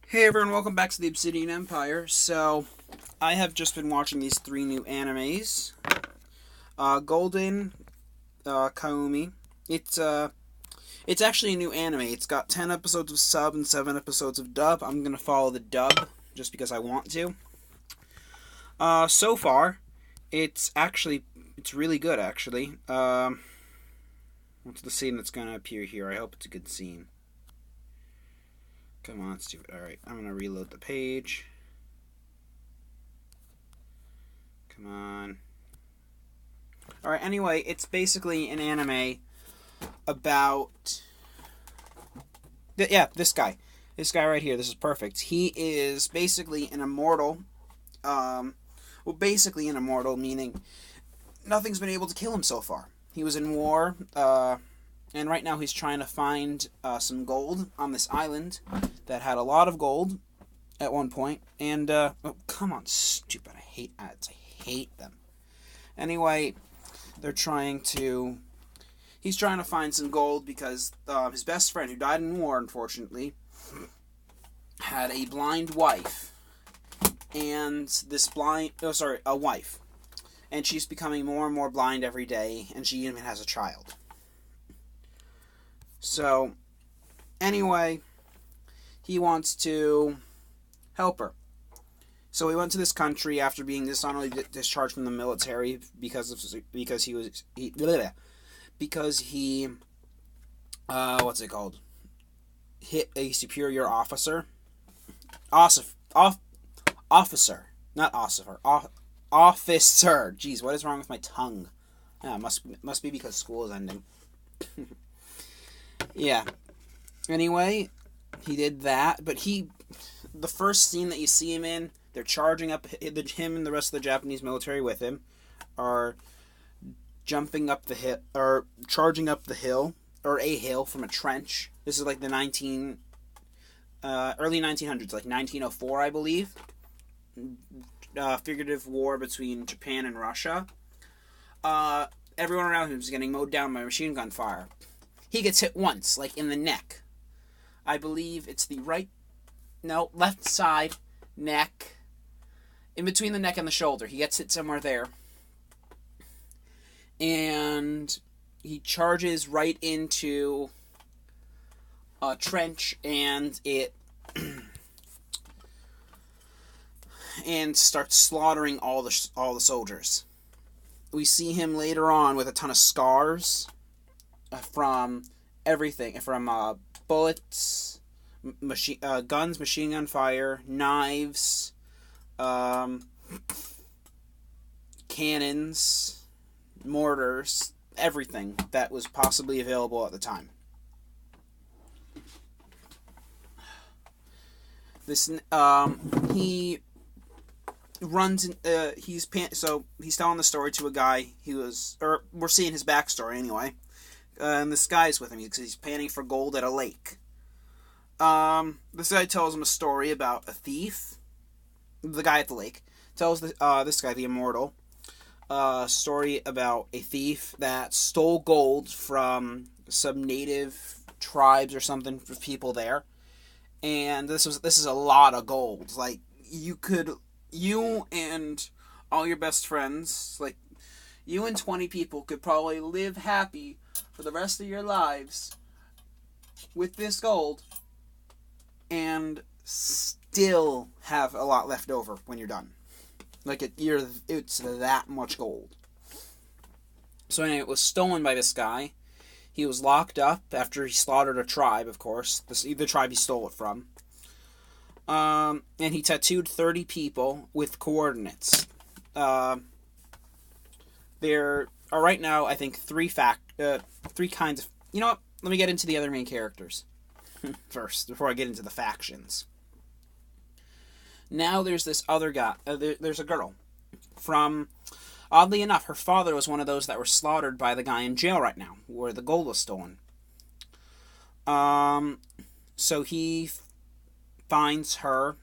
Hey everyone, welcome back to the Obsidian Empire. So, I have just been watching these three new animes. Golden Kaomi. It's actually a new anime. It's got 10 episodes of sub and 7 episodes of dub. I'm gonna follow the dub just because I want to. So far, it's really good actually. What's the scene that's gonna appear here? I hope it's a good scene. Come on, let's do it. Alright, I'm gonna reload the page. Come on. Alright, anyway, it's basically an anime about. Yeah, this guy. This guy right here. This is perfect. He is basically an immortal. Basically an immortal, meaning nothing's been able to kill him so far. He was in war, and right now he's trying to find some gold on this island that had a lot of gold at one point. And, oh, come on, stupid. I hate ads. I hate them. Anyway, he's trying to find some gold because his best friend, who died in war, unfortunately, had a blind wife. And a wife. And she's becoming more and more blind every day, and she even has a child. So, anyway, he wants to help her. So he went to this country after being dishonorably discharged from the military because he what's it called? Hit a superior officer. Officer, not officer. Officer. Jeez, what is wrong with my tongue? Yeah, must be because school is ending. Yeah. Anyway, he did that, but the first scene that you see him in, they're charging up, him and the rest of the Japanese military with him are jumping up the hill, or charging up the hill, or a hill from a trench. This is like the early 1900s, like 1904, I believe. Figurative war between Japan and Russia. Everyone around him is getting mowed down by machine gun fire. He gets hit once, like in the neck. I believe it's the left side, neck. In between the neck and the shoulder. He gets hit somewhere there. And he charges right into a trench, and it and starts slaughtering all the soldiers. We see him later on with a ton of scars from everything, from bullets, guns, machine gun fire, knives, cannons, mortars, everything that was possibly available at the time. He runs. He's telling the story to a guy. We're seeing his backstory anyway. And this guy's with him because he's panning for gold at a lake. This guy tells him a story about a thief. The guy at the lake tells this guy, the immortal, a story about a thief that stole gold from some native tribes or something for people there. And this is a lot of gold. Like, you and all your best friends, like, you and 20 people could probably live happy for the rest of your lives with this gold and still have a lot left over when you're done. Like, it's that much gold. So anyway, it was stolen by this guy. He was locked up after he slaughtered a tribe, of course. The tribe he stole it from. And he tattooed 30 people with coordinates. There are right now, I think, three kinds of. You know what? Let me get into the other main characters first before I get into the factions. Now there's this other guy. There's a girl from. Oddly enough, her father was one of those that were slaughtered by the guy in jail right now, where the gold was stolen. So he finds her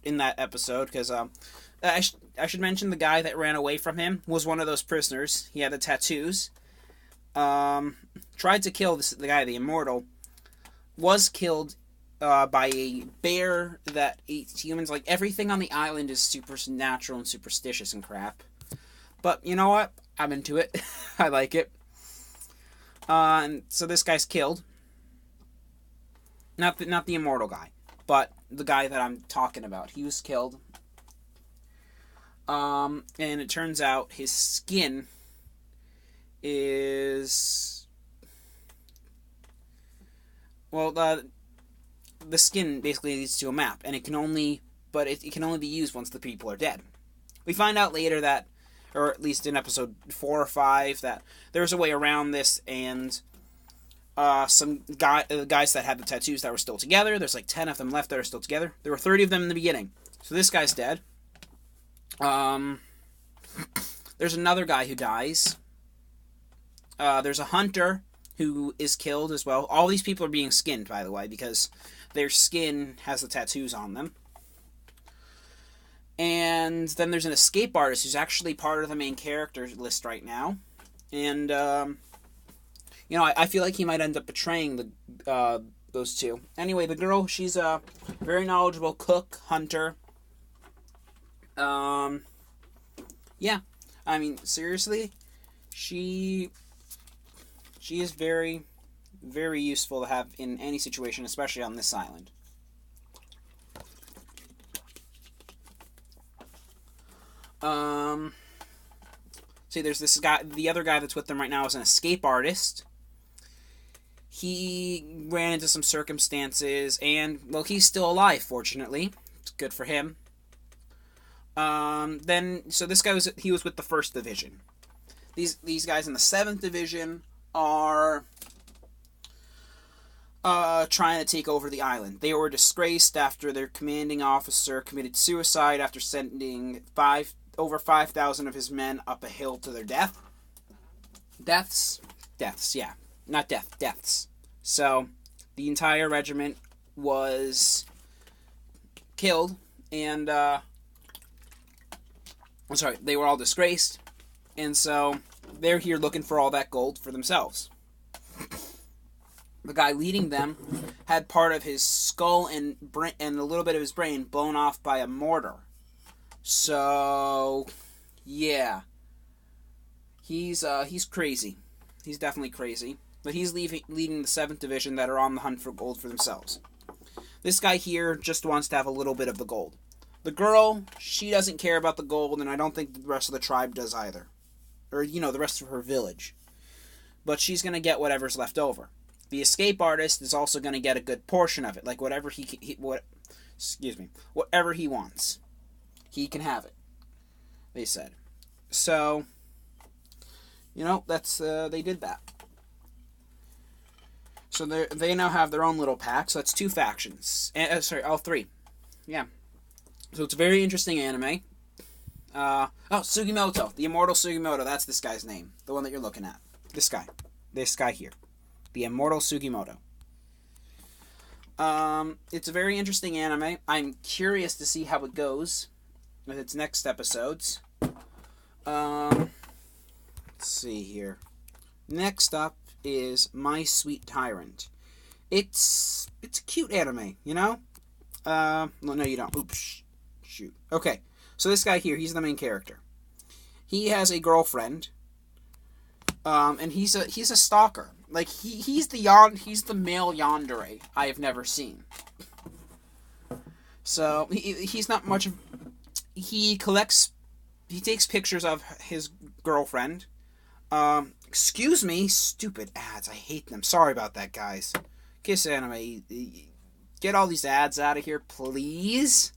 in that episode because I should mention the guy that ran away from him was one of those prisoners. He had the tattoos. Tried to kill the guy, the immortal. Was killed by a bear that eats humans. Like, everything on the island is supernatural and superstitious and crap. But you know what? I'm into it. I like it. And so this guy's killed. Not the immortal guy, but the guy that I'm talking about. He was killed. And it turns out his skin is... Well, the skin basically leads to a map, and it can only be used once the people are dead. We find out later that, or at least in episode 4 or 5, that there's a way around this, and some guys that had the tattoos that were still together, there's like 10 of them left that are still together. There were 30 of them in the beginning. So this guy's dead. There's another guy who dies. There's a hunter who is killed as well. All these people are being skinned, by the way, because their skin has the tattoos on them. And then there's an escape artist who's actually part of the main character list right now. And, I feel like he might end up betraying those two. Anyway, the girl, she's a very knowledgeable cook, hunter. Yeah. I mean, seriously, she is very, very useful to have in any situation, especially on this island. See, there's this guy, the other guy that's with them right now is an escape artist. He ran into some circumstances, and, well, he's still alive, fortunately. It's good for him. So this guy was with the 1st Division. These guys in the 7th Division are trying to take over the island. They were disgraced after their commanding officer committed suicide after sending over 5,000 of his men up a hill to their death. Deaths, yeah. Not deaths. So, the entire regiment was killed, and, they were all disgraced, and so they're here looking for all that gold for themselves. The guy leading them had part of his skull and a little bit of his brain blown off by a mortar. So, yeah. He's crazy. He's definitely crazy. But he's leading the 7th Division that are on the hunt for gold for themselves. This guy here just wants to have a little bit of the gold. The girl, she doesn't care about the gold, and I don't think the rest of the tribe does either. Or, the rest of her village. But she's going to get whatever's left over. The escape artist is also going to get a good portion of it. Like, whatever whatever he wants. He can have it, they said. So, that's, they did that. So they now have their own little pack, so that's 2 factions. All 3. Yeah. So it's a very interesting anime. Sugimoto. The Immortal Sugimoto. That's this guy's name. The one that you're looking at. This guy. This guy here. The Immortal Sugimoto. It's a very interesting anime. I'm curious to see how it goes with its next episodes. Let's see here. Next up is My Sweet Tyrant. It's a cute anime, No, you don't. Oops. Shoot. Okay. So this guy here, he's the main character. He has a girlfriend. And he's a stalker. Like, he's the male yandere I have never seen. So he's not much of... He takes pictures of his girlfriend. Excuse me, stupid ads. I hate them. Sorry about that, guys. Kiss Anime. Get all these ads out of here, please.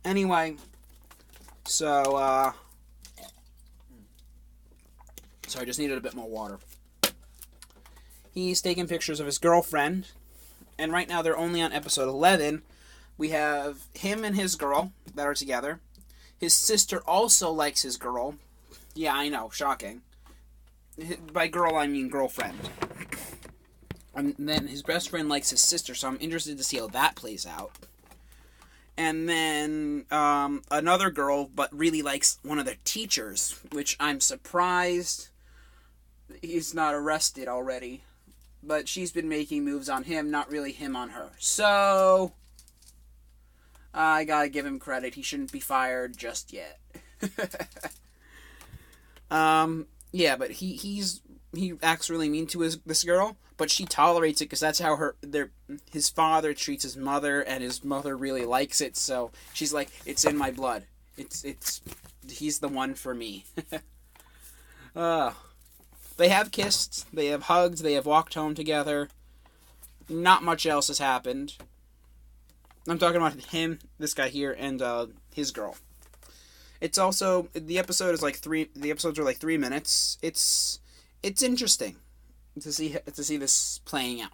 Anyway, so, sorry, I just needed a bit more water. He's taking pictures of his girlfriend, and right now they're only on episode 11. We have him and his girl that are together. His sister also likes his girl. Yeah, I know, shocking. By girl, I mean girlfriend. And then his best friend likes his sister, so I'm interested to see how that plays out. And then another girl, but really likes one of their teachers, which I'm surprised he's not arrested already. but she's been making moves on him, not really him on her. So, I gotta give him credit. He shouldn't be fired just yet. Yeah, but he acts really mean to this girl, but she tolerates it because that's how his father treats his mother, and his mother really likes it. So she's like, it's in my blood. He's the one for me. They have kissed, they have hugged, they have walked home together. Not much else has happened. I'm talking about him, this guy here, and his girl. It's also, the episodes are like 3 minutes. It's interesting to see this playing out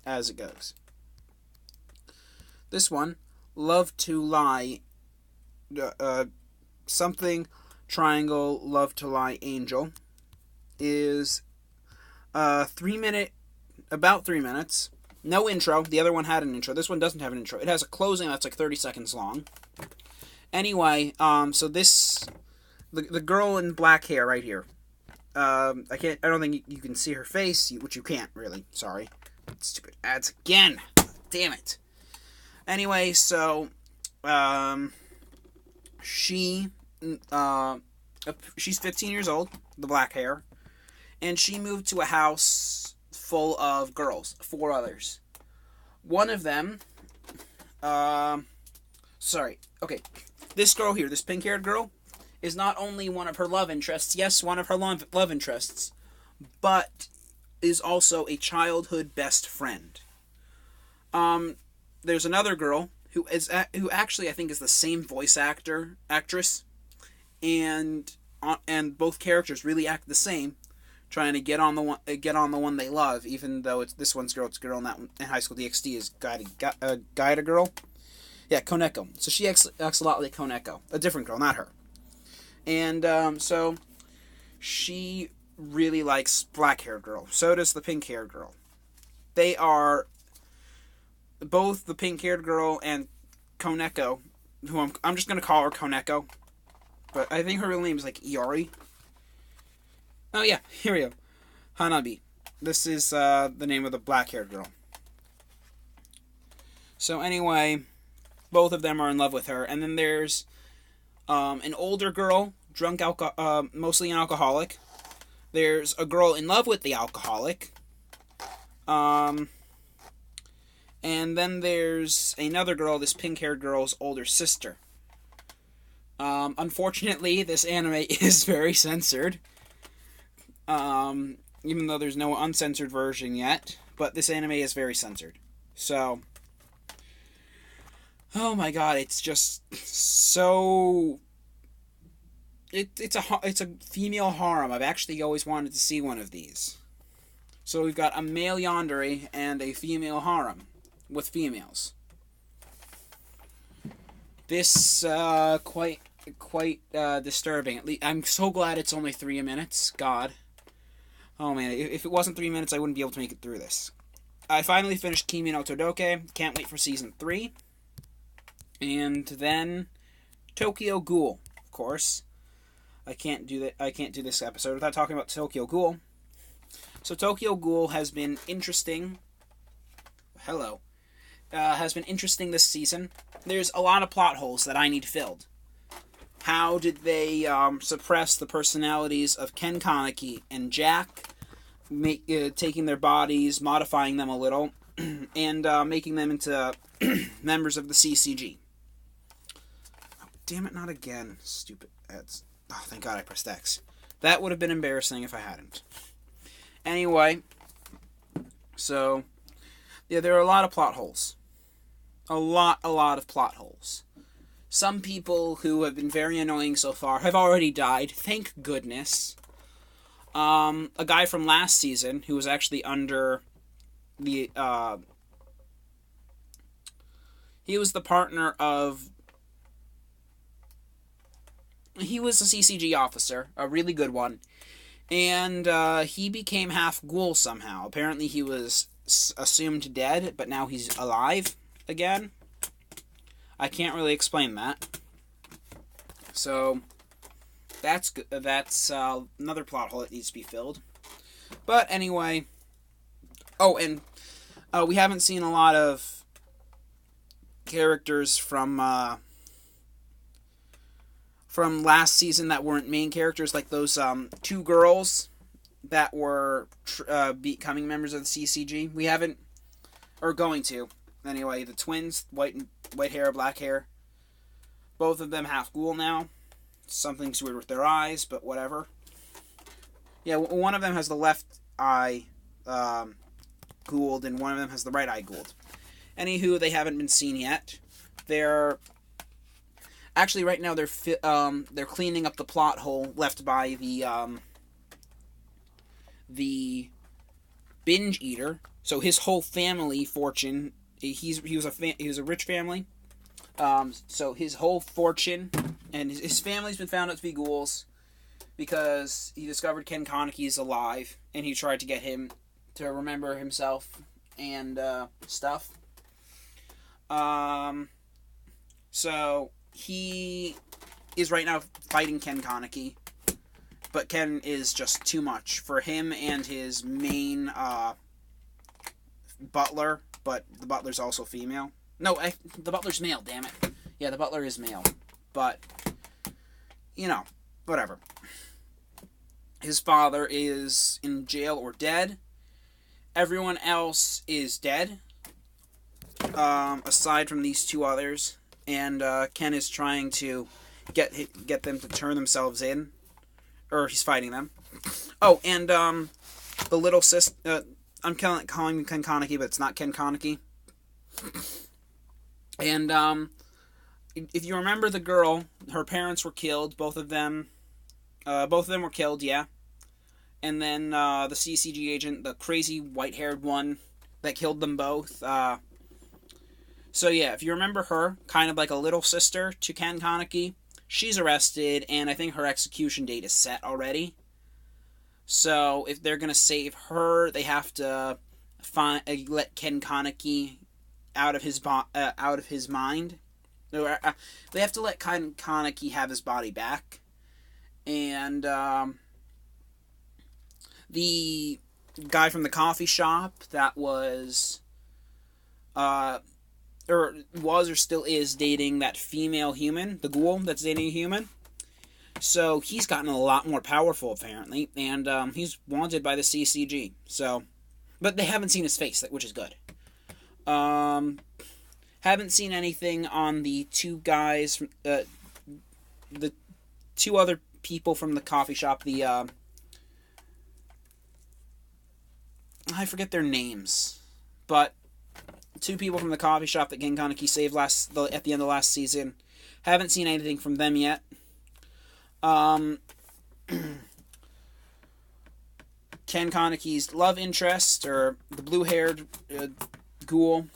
as it goes. This one, Love to Lie, something triangle Love to Lie Angel, is about 3 minutes. No intro. The other one had an intro. This one doesn't have an intro. It has a closing that's like 30 seconds long. Anyway, so this, the girl in black hair right here. I don't think you can see her face, which you can't really. Sorry. Stupid ads again. Damn it. Anyway, so, she's 15 years old, the black hair, and she moved to a house full of girls, 4 others. One of them, this girl here, this pink-haired girl, is not only one of her love interests, yes, one of her love interests, but is also a childhood best friend. There's another girl who actually I think is the same voice actress, and both characters really act the same, trying to get on the one they love, even though it's a girl, and that one in High School DxD is Gaida girl. Yeah, Koneko. So she acts a lot like Koneko, a different girl, not her. And so she really likes black-haired girl. So does the pink-haired girl. They are both the pink-haired girl and Koneko, who I'm just gonna call her Koneko, but I think her real name is like Iori. Oh yeah, here we go. Hanabi. This is the name of the black-haired girl. So anyway, both of them are in love with her, and then there's an older girl, mostly an alcoholic. There's a girl in love with the alcoholic. And then there's another girl, this pink-haired girl's older sister. Unfortunately, this anime is very censored. Even though there's no uncensored version yet. But this anime is very censored. So, oh my god, it's just so... It's a female harem. I've actually always wanted to see one of these. So we've got a male yandere and a female harem with females. This quite disturbing. At least I'm so glad it's only 3 minutes. God, oh man, if it wasn't 3 minutes, I wouldn't be able to make it through this. I finally finished Kimi no Todoke. Can't wait for season 3. And then Tokyo Ghoul, of course. I can't do this episode without talking about Tokyo Ghoul. So Tokyo Ghoul has been interesting. Has been interesting this season. There's a lot of plot holes that I need filled. How did they suppress the personalities of Ken Kaneki and Jack, taking their bodies, modifying them a little, and making them into members of the CCG? Oh, damn it, not again. Stupid ads. Oh, thank God I pressed X. That would have been embarrassing if I hadn't. Anyway, so, yeah, there are a lot of plot holes. A lot of plot holes. Some people who have been very annoying so far have already died, thank goodness. A guy from last season, who was actually under the, he was the partner of... He was a CCG officer, a really good one, and he became half ghoul somehow. Apparently he was assumed dead, but now he's alive again. I can't really explain that. So, that's good. That's another plot hole that needs to be filled. But anyway, Oh, and we haven't seen a lot of characters from last season that weren't main characters, like those two girls that were becoming members of the CCG. We haven't, or going to, anyway. The twins, white hair, black hair. Both of them half ghoul now. Something's weird with their eyes, but whatever. Yeah, one of them has the left eye ghouled, and one of them has the right eye ghouled. Anywho, they haven't been seen yet. They're actually right now they're cleaning up the plot hole left by the binge eater. So his whole family fortune. He was a rich family. So his whole fortune and his family's been found out to be ghouls because he discovered Ken Kaneki is alive, and he tried to get him to remember himself and stuff. So he is right now fighting Ken Kaneki, but Ken is just too much for him and his main butler, but the butler's also female. No, the butler's male, damn it. Yeah, the butler is male, but, whatever. His father is in jail or dead. Everyone else is dead, aside from these two others, and Ken is trying to get them to turn themselves in, or he's fighting them. Oh, and the little sister, I'm calling him Ken Kaneki, but it's not Ken Kaneki. And if you remember the girl, her parents were killed. Both of them were killed. Yeah. And then the CCG agent, the crazy white-haired one that killed them both. So yeah, if you remember her, kind of like a little sister to Ken Kaneki, she's arrested, and I think her execution date is set already. So if they're gonna save her, they have to let Ken Kaneki out of his mind. They have to let Ken Kaneki have his body back, and the guy from the coffee shop that was or still is dating that female human, the ghoul that's dating a human. So he's gotten a lot more powerful apparently, and he's wanted by the CCG. So, but they haven't seen his face, which is good. Haven't seen anything on the two guys, the two other people from the coffee shop. I forget their names, but two people from the coffee shop that Ken Kaneki saved at the end of last season. Haven't seen anything from them yet. Ken Kaneki's love interest, or the blue-haired ghoul,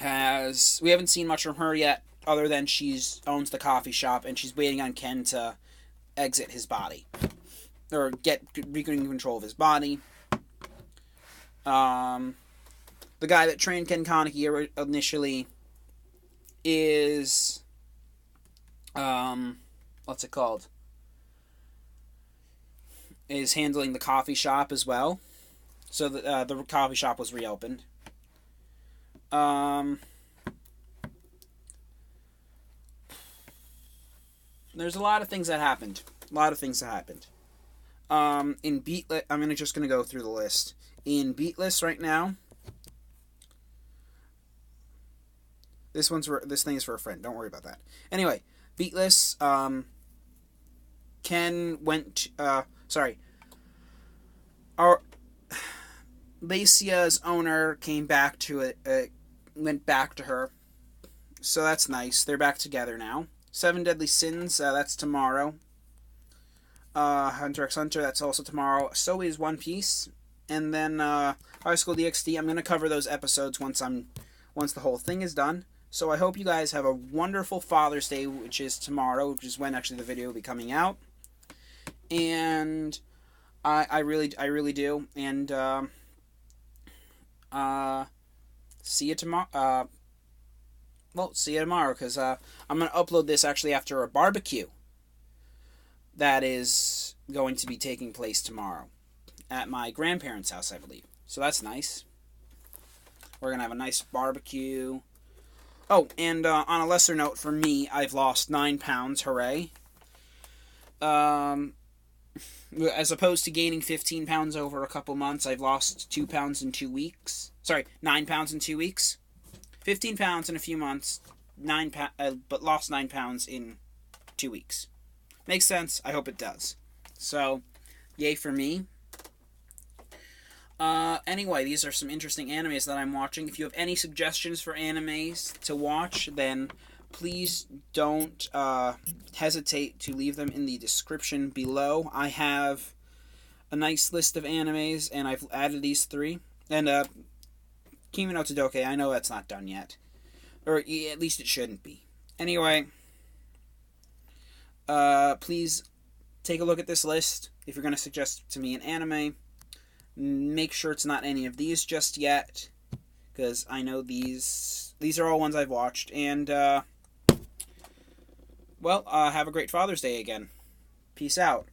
we haven't seen much from her yet, other than owns the coffee shop, and she's waiting on Ken to exit his body, or regain control of his body. The guy that trained Ken Kaneki initially is, what's it called? Is handling the coffee shop as well. So the coffee shop was reopened. There's a lot of things that happened. In Beatless, I'm just gonna go through the list. In Beatless right now, this thing is for a friend. Don't worry about that. Anyway, Beatless. Ken went. Our Lacia's owner came back to it. Went back to her. So that's nice. They're back together now. Seven Deadly Sins. That's tomorrow. Hunter x Hunter. That's also tomorrow. So is One Piece. And then High School DxD. I'm gonna cover those episodes once the whole thing is done. So I hope you guys have a wonderful Father's Day, which is tomorrow, which is when actually the video will be coming out. And I really do. And see you tomorrow. See you tomorrow, because I'm going to upload this actually after a barbecue that is going to be taking place tomorrow at my grandparents' house, I believe. So that's nice. We're going to have a nice barbecue. Oh, and on a lesser note for me, I've lost 9 pounds. Hooray. As opposed to gaining 15 pounds over a couple months, I've lost 2 pounds in 2 weeks. Sorry, 9 pounds in 2 weeks. 15 pounds in a few months, but lost 9 pounds in 2 weeks. Makes sense? I hope it does. So, yay for me. Anyway, these are some interesting animes that I'm watching. If you have any suggestions for animes to watch, then please don't hesitate to leave them in the description below. I have a nice list of animes, and I've added these 3. And, Kimi no Todoke, I know that's not done yet. Or at least it shouldn't be. Anyway, please take a look at this list. If you're going to suggest to me an anime, make sure it's not any of these just yet, because I know these are all ones I've watched. And, well, have a great Father's Day again. Peace out.